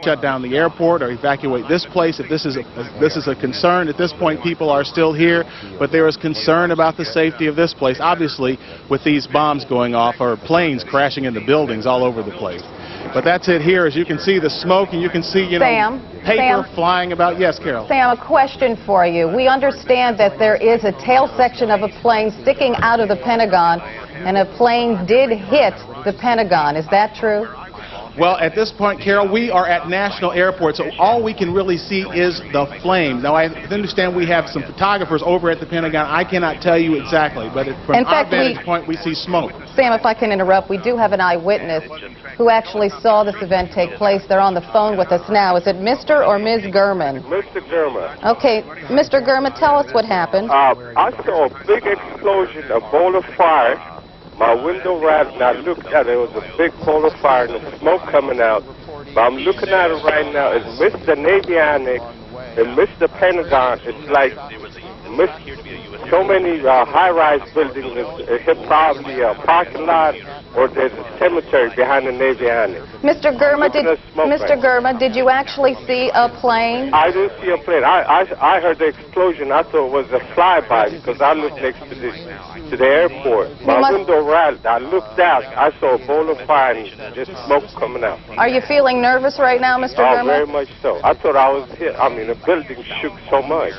shut down the airport or evacuate this place. If this is a concern, at this point people are still here, but there is concern about the safety of this place, obviously, with these bombs going off or planes crashing into buildings all over the place. But that's it here. As you can see the smoke, and you can see, paper flying about. Yes, Carol. Sam, a question for you. We understand that there is a tail section of a plane sticking out of the Pentagon, and a plane did hit the Pentagon. Is that true? Well, at this point, Carol, we are at National Airport, so all we can really see is the flame. Now, I understand we have some photographers over at the Pentagon. I cannot tell you exactly, but from our vantage point, we see smoke. Sam, if I can interrupt, we do have an eyewitness who actually saw this event take place. They're on the phone with us now. Is it Mr. or Ms. Gurman? Mr. Gurman. Okay, Mr. Gurman, tell us what happened. I saw a big explosion, a ball of fire. My window rattled, and I looked at it. It was a big ball of fire and the smoke coming out. But I'm looking at it right now. It missed the Navy Annex. It missed the Pentagon. It's like so many high-rise buildings. It hit probably a parking lot, or there's a cemetery behind the Navy Annex. Mr. Gurman, did you actually see a plane? I didn't see a plane. I heard the explosion. I thought it was a flyby because I lived next to the airport. My window rattled. I looked out. I saw a ball of fire and just smoke coming out. Are you feeling nervous right now, Mr. Gurman? Oh, very much so. I thought I was hit. I mean, the building shook so much.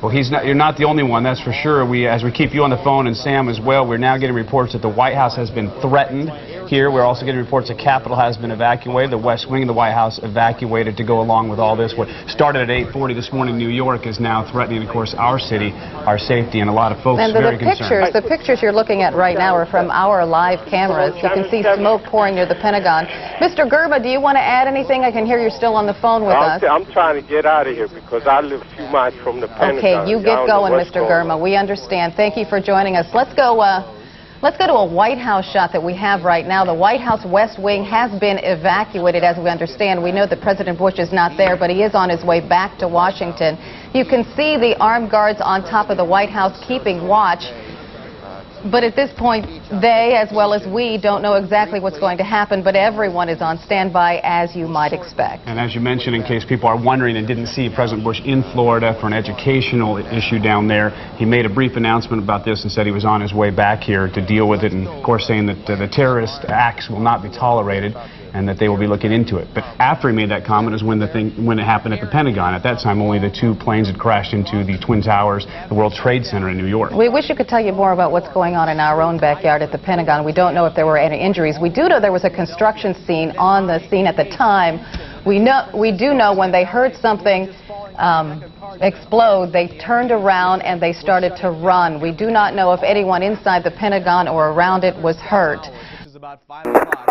Well, you're not the only one, that's for sure. As we keep you on the phone, and Sam as well, we're now getting reports that the White House has been threatened here. We're also getting reports the Capitol has been evacuated, the West Wing of the White House evacuated to go along with all this. What started at 8:40 this morning in New York is now threatening, of course, our city, our safety, and a lot of folks are very concerned. The pictures you're looking at right now are from our live cameras. You can see smoke pouring near the Pentagon. Mr. Gurman, do you want to add anything? I can hear you're still on the phone with us. I'm trying to get out of here because I live a few miles from the Pentagon. Okay, you get going, Mr. Gurman. We understand. Thank you for joining us. Let's go to a White House shot that we have right now. The White House West Wing has been evacuated, as we understand. We know that President Bush is not there, but he is on his way back to Washington. You can see the armed guards on top of the White House keeping watch. But at this point, they, as well as we, don't know exactly what's going to happen, but everyone is on standby, as you might expect. And as you mentioned, in case people are wondering and didn't see President Bush in Florida for an educational issue down there, he made a brief announcement about this and said he was on his way back here to deal with it, and of course saying that the terrorist acts will not be tolerated and that they will be looking into it. But after he made that comment is when it happened at the Pentagon. At that time, only the 2 planes had crashed into the Twin Towers, the World Trade Center in New York. We wish you could tell you more about what's going on in our own backyard at the Pentagon. We don't know if there were any injuries. We do know there was a construction scene on the scene at the time. We do know when they heard something explode, they turned around and they started to run. We do not know if anyone inside the Pentagon or around it was hurt. This is about 5 o'clock.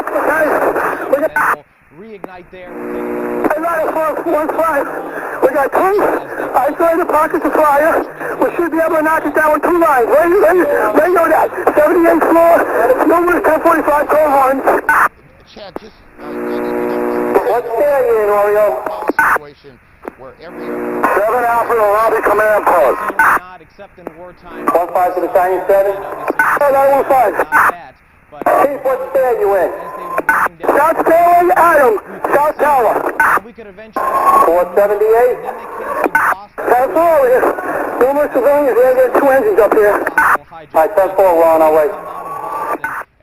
Reignite there. Hey, right up 1-5. We got 2 isolated pockets of fire. We should be able to knock it down with 2 lines. Where you know that? 78th floor, numerous 1045 call horns. Chad, just what stand you in, Oreo? Situation where 7 Alpha will lobby command post. Not except in wartime. 1-5 to the Chinese 7. Oh, 915. Chief, what stand you in? South Tower, Adam. South Tower. 478. South Tower, numerous civilians. We're going to get 2 engines up here. All right, 10-4, we're on our way.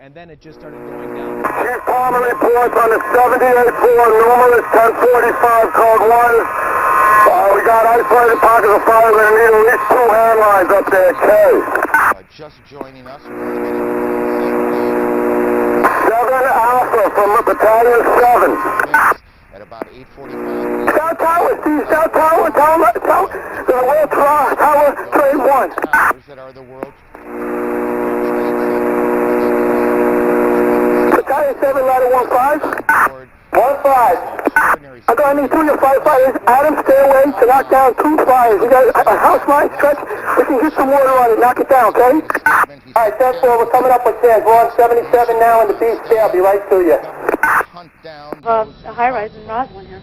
And then it just started going down. Chief Palmer reports on the 78th floor, numerous 1045, code 1. We got isolated pockets of fire. We're going to need at least 2 hand lines up there, K. just joining us. 7 Alpha from Battalion 7. At about 8:45. South Tower, Steve, South Tower, the World Tower, Trade 1. That are the World Battalion 7, ladder 15. 15. I'm going to need 2 of your firefighters. Adam, stay away to knock down 2 fires. We got a house line stretch. We can get some water on it. Knock it down, okay? All right, 10-4, we're coming up with 10. We're on 77 now in the beach there. I'll be right to you. A high-rise in Roslyn here.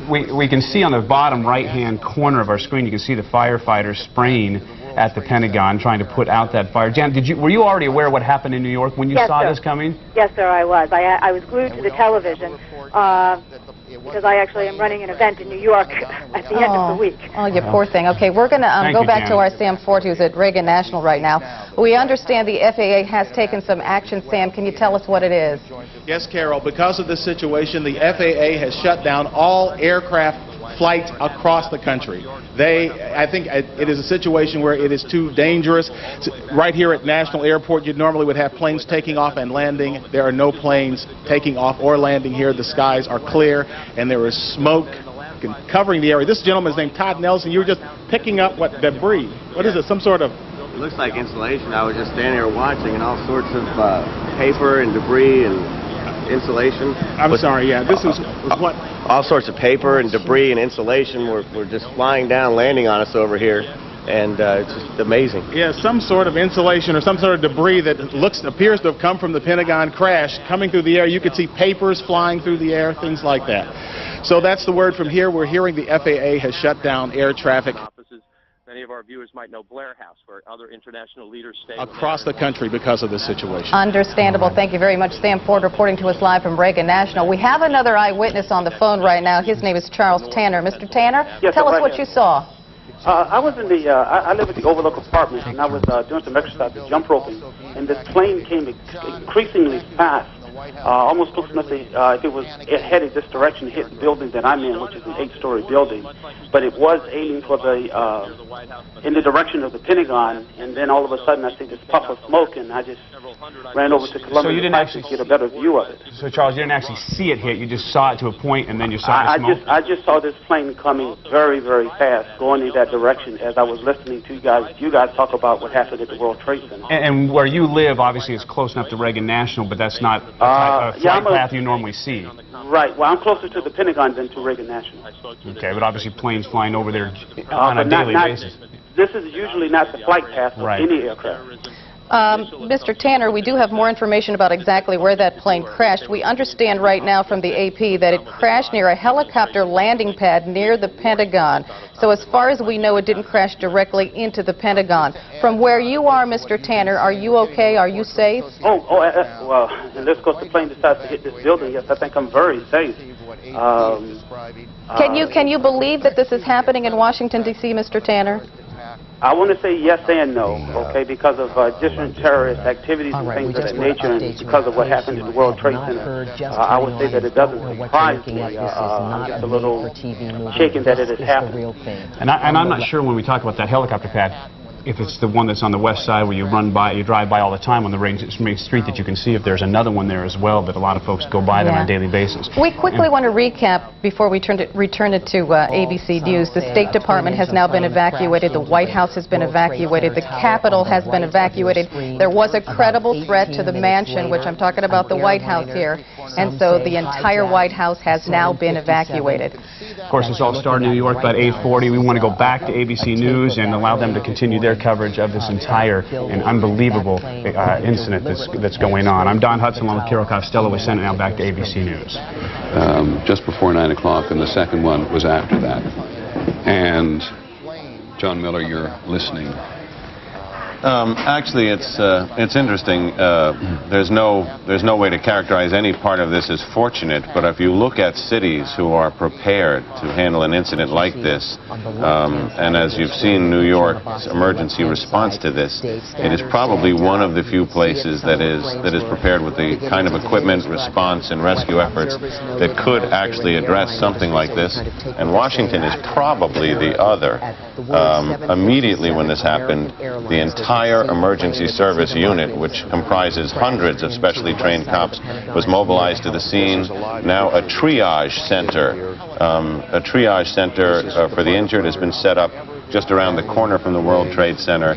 We can see on the bottom right-hand corner of our screen, you can see the firefighters spraying at the Pentagon trying to put out that fire. Jan, were you already aware of what happened in New York when you saw this coming? Yes, sir, I was. I was glued to the television because I actually am running an event in New York at the end of the week. Oh, you poor thing. Okay, we're going to go back to our Sam Ford, who's at Reagan National right now. We understand the FAA has taken some action. Sam, can you tell us what it is? Yes, Carol. Because of this situation, the FAA has shut down all aircraft flights across the country. I think it is a situation where it is too dangerous. Right here at National Airport, you normally would have planes taking off and landing. There are no planes taking off or landing here. The skies are clear, and there is smoke covering the area. This gentleman is named Todd Nelson. You were just picking up what debris. What is it? Some sort of... It looks like insulation. I was just standing there watching, and all sorts of paper and debris and insulation. I'm sorry, yeah. This is what... All sorts of paper and debris and insulation were just flying down, landing on us over here, and it's just amazing. Yeah, some sort of insulation or some sort of debris that appears to have come from the Pentagon crash coming through the air. You could see papers flying through the air, things like that. So that's the word from here. We're hearing the FAA has shut down air traffic. Many of our viewers might know Blair House, where other international leaders stay. Across the country because of this situation. Understandable. Thank you very much. Sam Ford reporting to us live from Reagan National. We have another eyewitness on the phone right now. His name is Charles Tanner. Mr. Tanner, tell us what you saw. I was in the, I live at the Overlook Apartments, and I was doing some exercise, jump roping, and this plane came increasingly fast. Almost looks like it headed this direction, hit the building that I'm in, which is an 8-story building. But it was aiming for in the direction of the Pentagon, and then all of a sudden I see this puff of smoke, and I just ran over to Columbia to get a better view of it. So Charles, you didn't actually see it hit, you just saw it to a point, and then you saw the smoke? I just saw this plane coming very, very fast, going in that direction as I was listening to you guys talk about what happened at the World Trade Center. And where you live, obviously, is close enough to Reagan National, but that's not a flight path you normally see. Right. Well, I'm closer to the Pentagon than to Reagan National. Okay, but obviously planes flying over there on a daily basis. This is usually not the flight path of any aircraft. Mr. Tanner, we do have more information about exactly where that plane crashed. We understand right now from the AP that it crashed near a helicopter landing pad near the Pentagon. So as far as we know, it didn't crash directly into the Pentagon. From where you are, Mr. Tanner, are you okay? Are you safe? Well, unless of course the plane decides to hit this building, yes, I think I'm very safe. Can you believe that this is happening in Washington, D.C., Mr. Tanner? I want to say yes and no, okay, because of different terrorist activities and things of that nature, and because of what happened at the World Trade Center. I would say that it doesn't surprise me. I'm just a little shaken that it has happened. And I'm not sure when we talk about that helicopter pad, if it's the one that's on the west side where you drive by all the time on the main street, that you can see if there's another one there as well that a lot of folks go by there on a daily basis. We quickly want to recap before we return it to ABC News. The State Department has now been evacuated. The White House has been evacuated. The Capitol has been evacuated. There was a credible threat to the mansion, which I'm talking about the White House here, and so the entire White House has now been evacuated. Of course, this all started in New York about 8:40. We want to go back to ABC News and allow them to continue their coverage of this entire and unbelievable incident that's going on. I'm Don Hudson along with Carol Costello. We send it now back to ABC News. Just before 9 o'clock, and the second one was after that. And John Miller, you're listening. Actually, it's interesting. There's no way to characterize any part of this as fortunate, but if you look at cities who are prepared to handle an incident like this, and as you've seen New York's emergency response to this, it is probably one of the few places that is prepared with the kind of equipment, response, and rescue efforts that could actually address something like this. And Washington is probably the other. Immediately when this happened, the entire emergency service unit, which comprises hundreds of specially trained cops, was mobilized to the scene. Now a triage center for the injured has been set up just around the corner from the World Trade Center.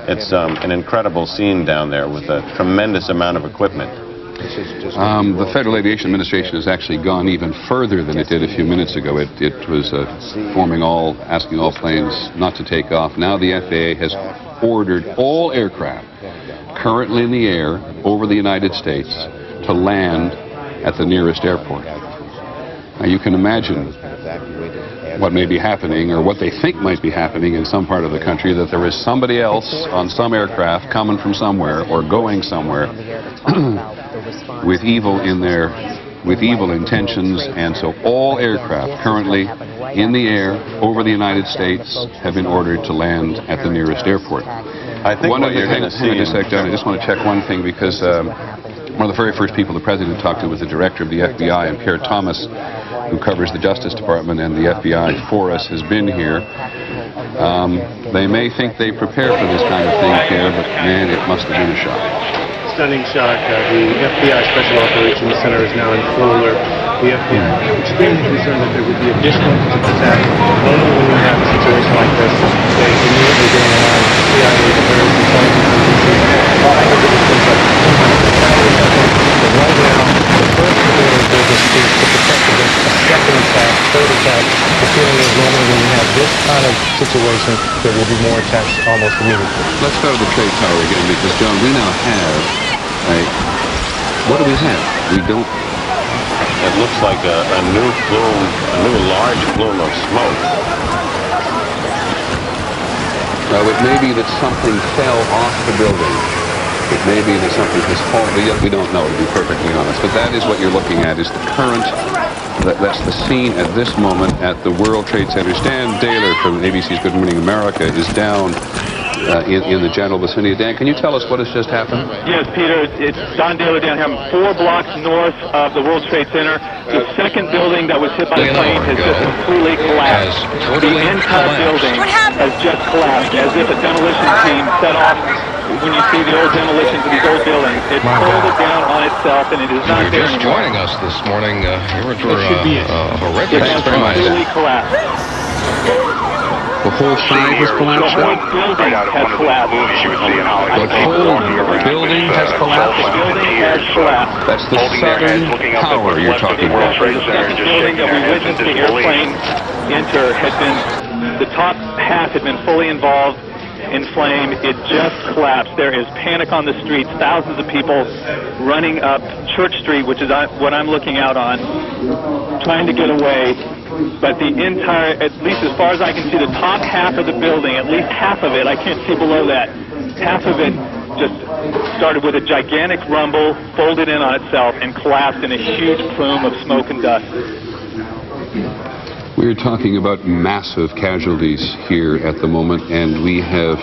It's an incredible scene down there with a tremendous amount of equipment. The Federal Aviation Administration has actually gone even further than it did a few minutes ago. It was asking all planes not to take off. Now the FAA has ordered all aircraft currently in the air over the United States to land at the nearest airport. Now you can imagine what may be happening, or what they think might be happening in some part of the country, that there is somebody else on some aircraft coming from somewhere or going somewhere with evil intentions, and so all aircraft currently in the air over the United States have been ordered to land at the nearest airport. I think one what of the you're going to see... I just want to check one thing, because one of the very first people the President talked to was the Director of the FBI, and Pierre Thomas, who covers the Justice Department and the FBI for us, has been here. They may think they prepare for this kind of thing here, but man, it must have been a shock. Stunning shock. The FBI Special Operations Center is now in full alert. The FBI is extremely concerned that there would be additional attacks. Normally when we have a situation like this, they immediately go online. The CIA, the various intelligence agencies, all of the different things like but right now, the first order of business is to protect against a second attack, third attack. The feeling is normally when you have this kind of situation, there will be more attacks almost immediately. Let's go to the trade tower again, because, John, we now have what do we have? We don't... It looks like a new plume, a new large plume of smoke. Well, it may be that something fell off the building. It may be that something has fallen, but yet we don't know, to be perfectly honest. But that is what you're looking at, is the current, that's the scene at this moment at the World Trade Center. Stan Daler from ABC's Good Morning America is down in the general vicinity. Dan, can you tell us what has just happened? Yes, Peter, it's Don Daler down here. I'm 4 blocks north of the World Trade Center. The second building that was hit by the plane has just completely collapsed. The entire building has just collapsed, as if a demolition team set off. When you see the old demolitions of these old buildings, it folded down on itself, and it is not there anymore. You're just joining us this morning. You're in for a horrific surprise. It has completely collapsed. The whole side has collapsed? The whole building has collapsed. The whole building has collapsed? The building has collapsed. That's the southern tower you're talking about. The second building that we witnessed the airplane enter had been, the top half had been fully involved in flame. It just collapsed. There is panic on the streets. Thousands of people running up Church Street, which is what I'm looking out on, trying to get away. But the entire, at least as far as I can see, the top half of the building, at least half of it, I can't see below that, half of it just started with a gigantic rumble, folded in on itself, and collapsed in a huge plume of smoke and dust. We're talking about massive casualties here at the moment, and we have...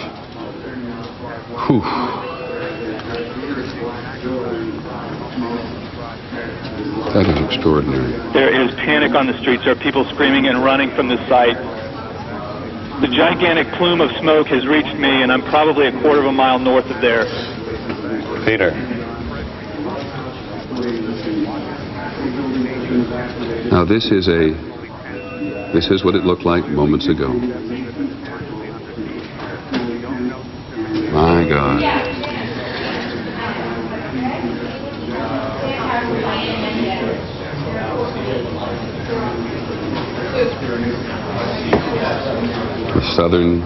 That is extraordinary. There is panic on the streets. There are people screaming and running from the site. The gigantic plume of smoke has reached me, and I'm probably a quarter of a mile north of there. Peter. Now this is what it looked like moments ago. My God. The southern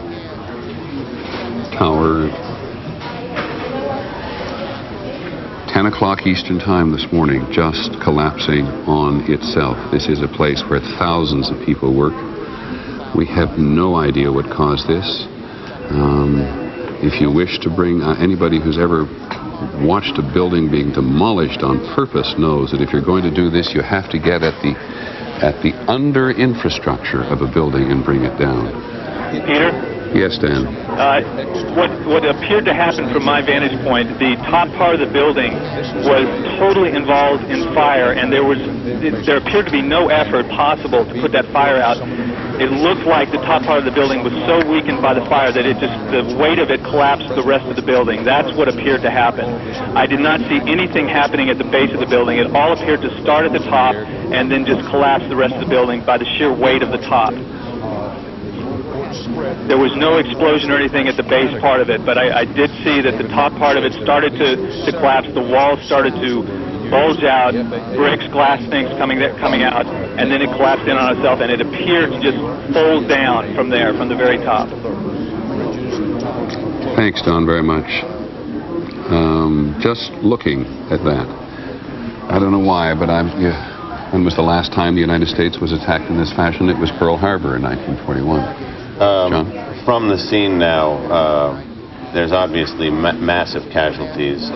tower, 10 o'clock Eastern time this morning, just collapsing on itself. This is a place where thousands of people work. We have no idea what caused this. If you wish to bring anybody who's ever watched a building being demolished on purpose knows that if you're going to do this, you have to get at the under infrastructure of a building and bring it down. Peter? Yes, Dan. What appeared to happen from my vantage point, the top part of the building was totally involved in fire, and there appeared to be no effort possible to put that fire out. It looked like the top part of the building was so weakened by the fire that the weight of it collapsed the rest of the building. That's what appeared to happen. I did not see anything happening at the base of the building. It all appeared to start at the top and then just collapse the rest of the building by the sheer weight of the top. There was no explosion or anything at the base part of it, but I did see that the top part of it started to collapse. The walls started to bulge out, bricks, glass things coming out, and then it collapsed in on itself, and it appeared to just fold down from there, from the very top. Thanks, Don, very much. Just looking at that, I don't know why, but When was the last time the United States was attacked in this fashion? It was Pearl Harbor in 1941. John? From the scene now, there's obviously massive casualties.